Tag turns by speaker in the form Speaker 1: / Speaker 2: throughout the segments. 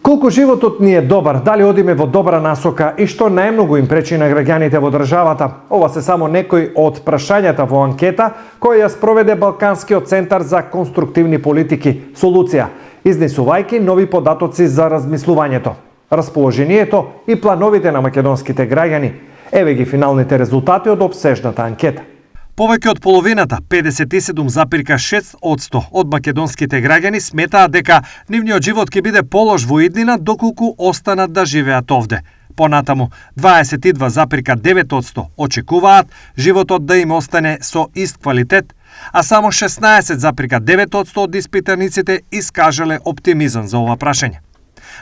Speaker 1: Колку животот ни е добар, дали одиме во добра насока и што најмногу им пречи на граѓаните во државата? Ова се само некои од прашањата во анкета која ја спроведе Балканскиот центар за конструктивни политики Солуција, изнесувајќи нови податоци за размислувањето, расположението и плановите на македонските граѓани. Еве ги финалните резултати од опсежната анкета.
Speaker 2: Повеќе од половината, 57,6% од македонските граѓани сметаат дека нивниот живот ќе биде полош во иднина доколку останат да живеат овде. Понатаму, 22,9% очекуваат животот да им остане со ист квалитет, а само 16,9% од испитаниците искажале оптимизам за ова прашање.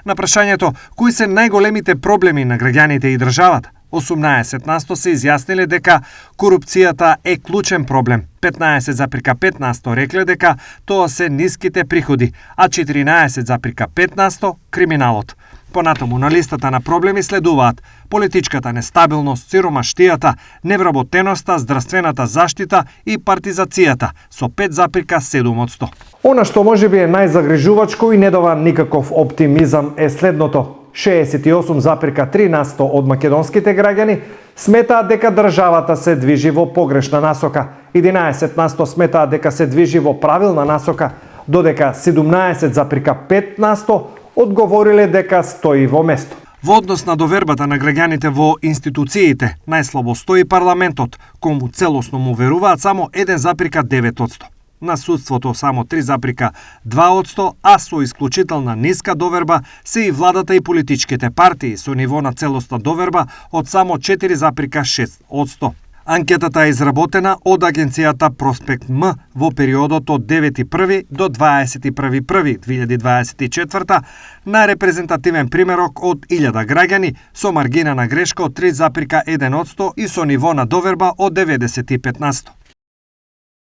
Speaker 2: На прашањето кои се најголемите проблеми на граѓаните и државата, 18% се изјасниле дека корупцијата е клучен проблем, 15,5% рекле дека тоа се ниските приходи, а 14,5% криминалот. Понатаму на листата на проблеми следуваат политичката нестабилност, сиромаштијата, невработеноста, здравствената заштита и партизацијата со 5,7%.
Speaker 1: Она што можеби е најзагрижувачко и не дава никаков оптимизам е следното. 68,3% од македонските граѓани сметаат дека државата се движи во погрешна насока, 11% сметаат дека се движи во правилна насока, додека 17,5% одговориле дека стои во место.
Speaker 2: Во однос на довербата на граѓаните во институциите, најслабо стои парламентот, кому целосно му веруваат само 1,9%. На судството само 3,2%, а со исклучителна ниска доверба се и владата и политичките партии со ниво на целосна доверба од само 4,6%. Анкетата е изработена од агенцијата Проспект М во периодот од 9.1. до 21.1.2024 на репрезентативен примерок од 1000 граѓани со маргина на грешка од 3,1% и со ниво на доверба од 95%.